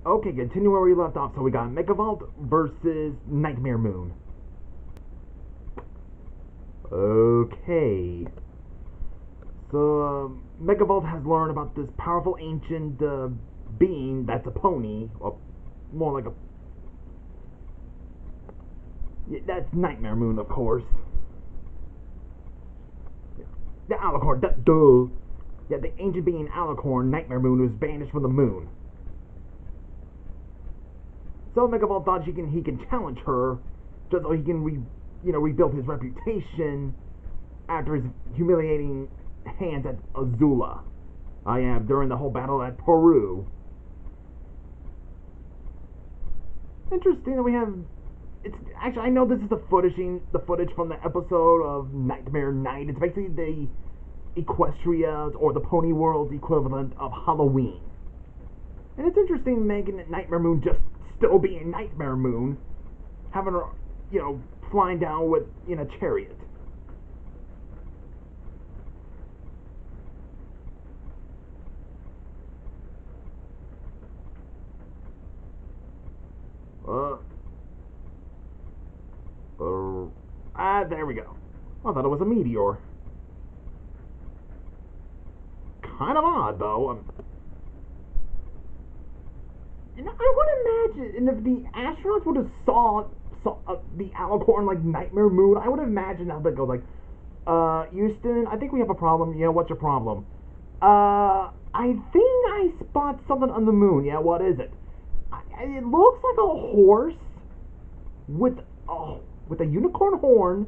Okay, continue where we left off. So we got Megavolt versus Nightmare Moon. Okay. So, Megavolt has learned about this powerful ancient being that's a pony, or more like a... Yeah, that's Nightmare Moon, of course. Yeah. The Alicorn, duh. Yeah, the ancient being Alicorn, Nightmare Moon, who's banished from the moon. So Megavolt thought he can challenge her, just so he can rebuild his reputation after his humiliating hands at Azula. I am during the whole battle at Peru. Interesting that we have. It's actually, I know this is the footage from the episode of Nightmare Night. It's basically the Equestria's or the Pony World's equivalent of Halloween. And it's interesting making it Nightmare Moon just still being Nightmare Moon, having her, flying down in a chariot. There we go. I thought it was a meteor. Kind of odd, though. And I would imagine, if the astronauts would have saw the Alicorn like Nightmare Moon, I would imagine how they'd go like, Houston, I think we have a problem. Yeah, what's your problem? I think I spot something on the moon. Yeah, what is it? It looks like a horse with a unicorn horn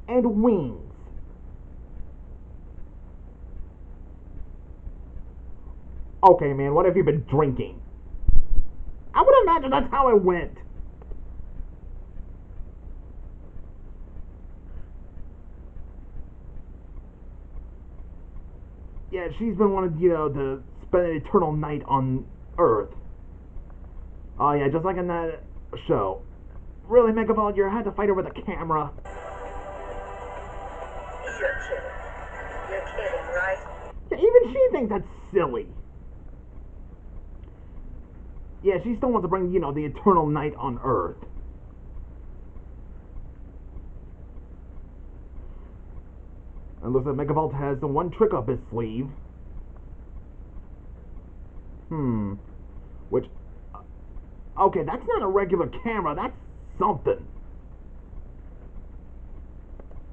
and wings. Okay, man, what have you been drinking? I would imagine that's how it went. Yeah, she's been wanting, to spend an eternal night on Earth. Oh, yeah, just like in that show. Really, Megavolt, you had to fight her with a camera. You're kidding. You're kidding, right? Yeah, even she thinks that's silly. Yeah, she still wants to bring, the eternal night on Earth. It looks like Megavolt has the one trick up his sleeve. Which... Okay, that's not a regular camera. That's something.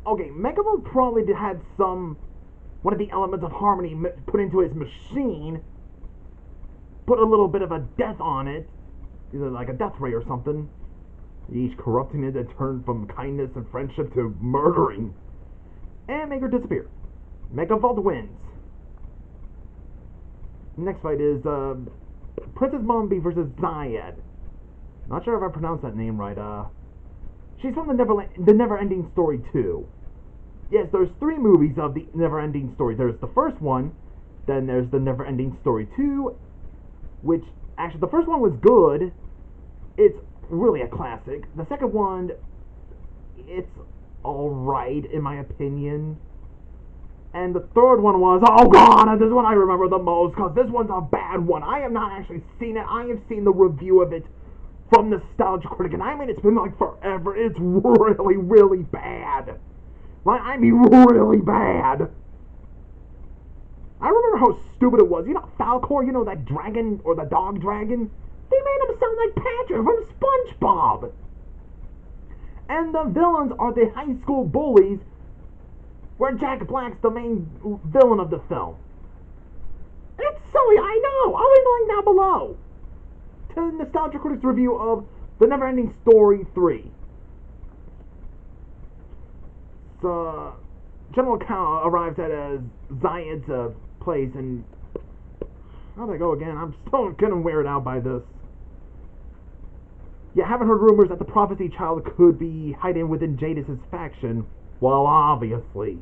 Okay, Megavolt probably had one of the elements of harmony put into his machine, put a little bit of a death on it, either like a death ray or something, each corrupting it and turn from kindness and friendship to murdering, and make her disappear. Megavolt wins. Next fight is Princess Mombi versus Zyed. Not sure if I pronounced that name right. She's from the Never-Ending Story 2. Yes, there's 3 movies of the Never-Ending Story. There's the first one, then there's the Never-Ending Story 2, which, actually, the first one was good. It's really a classic. The second one, it's alright, in my opinion. And the third one was, oh god, this one I remember the most, because this one's a bad one. I have not actually seen it. I have seen the review of it from Nostalgia Critic, and I mean, it's been like forever. It's really, really bad. Like, I mean, really bad. I remember how stupid it was. Falcor, that dragon, or the dog dragon? They made him sound like Patrick from SpongeBob. And the villains are the high school bullies, where Jack Black's the main villain of the film. It's silly, I know. I'll leave the link down below to Nostalgia Critic's review of The Never-Ending Story 3. So, General Kao arrives at Zyed's place, and how'd I go again? I'm still getting weirded out by this. Yeah, haven't heard rumors that the prophecy child could be hiding within Jadis' faction. Well, obviously.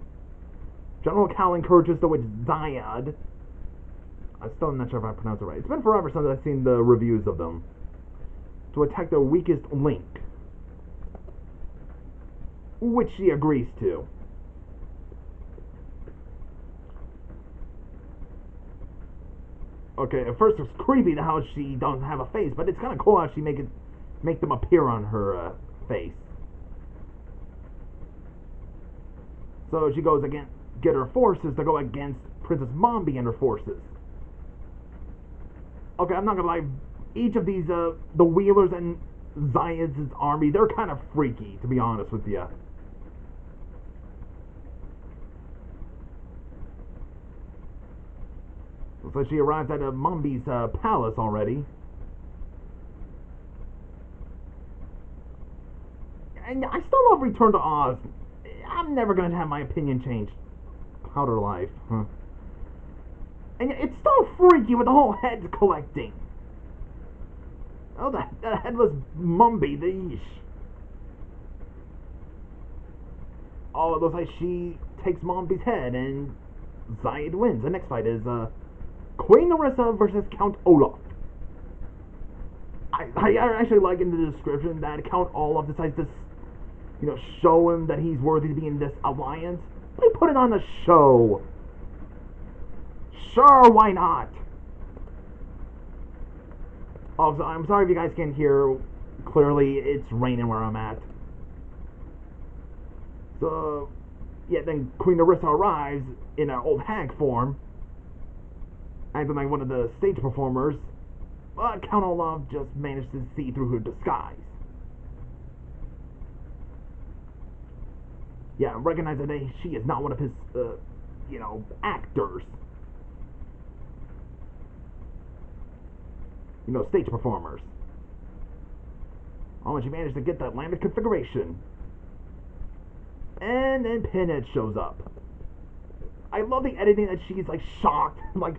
General Kao encourages the witch Zyed. I'm still not sure if I pronounced it right. It's been forever since I've seen the reviews of them. To attack the weakest link. Which she agrees to. Okay, at first it's creepy how she doesn't have a face, but it's kind of cool how she make them appear on her face. So she goes again, get her forces to go against Princess Mombi and her forces. Okay, I'm not gonna lie, each of these, the Wheelers and Zyed's army, they're kind of freaky, to be honest with you. So she arrives at Mombi's palace already. And I still love Return to Oz. I'm never going to have my opinion changed. Powder Life. Huh. And it's so freaky with the whole heads collecting. Oh, the headless Mombi, the yeesh. Oh, it looks like she takes Mombi's head and Zyed wins. The next fight is Queen Narissa versus Count Olaf. I actually like in the description that Count Olaf decides to, show him that he's worthy to be in this alliance. They put it on a show. Sure, why not? Oh, so I'm sorry if you guys can't hear clearly. It's raining where I'm at. So, yeah, then Queen Narissa arrives in her old hag form, acting like one of the stage performers, but Count Olaf just managed to see through her disguise. Yeah, recognize that she is not one of his, actors. Stage performers. Oh, and she managed to get that landed configuration. And then Pinhead shows up. I love the editing that she's, shocked. Like,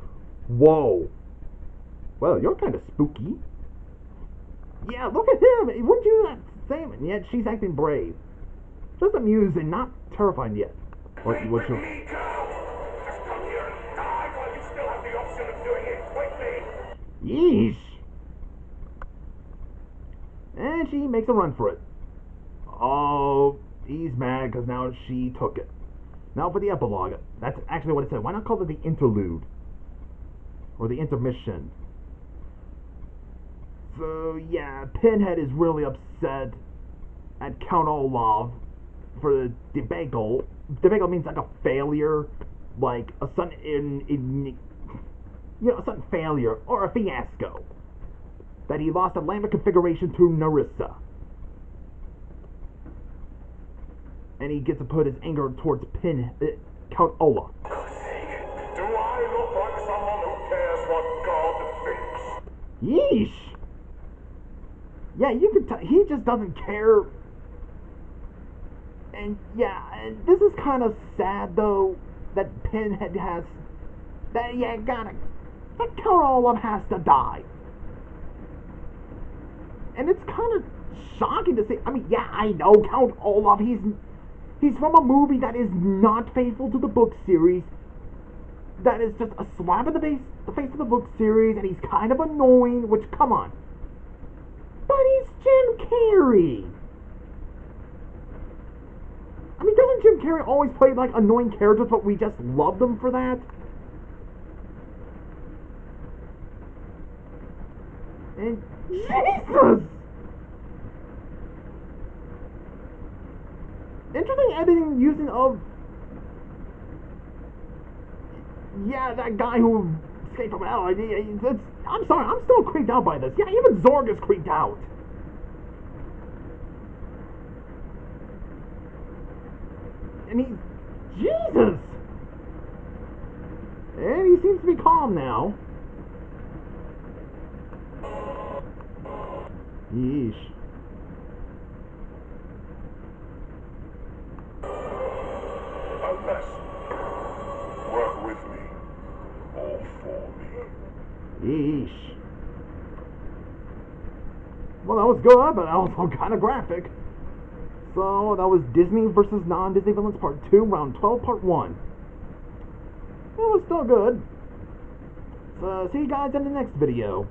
whoa. Well, you're kind of spooky. Yeah, look at him. Wouldn't you say him? And yet she's acting brave. Just amused and not terrified yet. What's your... Just come here and die while you still have the option of doing it quickly. Yeesh. And she makes a run for it. Oh, he's mad because now she took it. Now for the epilogue. That's actually what it said. Why not call it the interlude? Or the intermission? So, yeah, Pinhead is really upset at Count Olaf for the debacle. Debacle means like a failure, like a sudden sudden failure or a fiasco. That he lost a landed configuration to Narissa. And he gets to put his anger towards Count Olaf. Do I look like someone who cares what God thinks? Yeesh! Yeah, you can tell he just doesn't care. And yeah, this is kind of sad though that Pinhead has that Count Olaf has to die. And it's kind of shocking to see. I mean, yeah, I know Count Olaf. He's from a movie that is not faithful to the book series. That is just a slap in the face of the book series, and he's kind of annoying. Which, come on, but he's Jim Carrey. I mean, doesn't Jim Carrey always play like annoying characters, but we just love them for that? And Jesus! Interesting editing using of... Yeah, that guy who escaped from hell. I'm sorry, I'm still creeped out by this. Yeah, even Zorg is creeped out. And Jesus! And he seems to be calm now. Yeesh. Unless work with me or for me. Yeesh. Well, that was good, but also kind of graphic. So, that was Disney versus non-Disney villains part 2, round 12, part 1. It was still good. So, see you guys in the next video.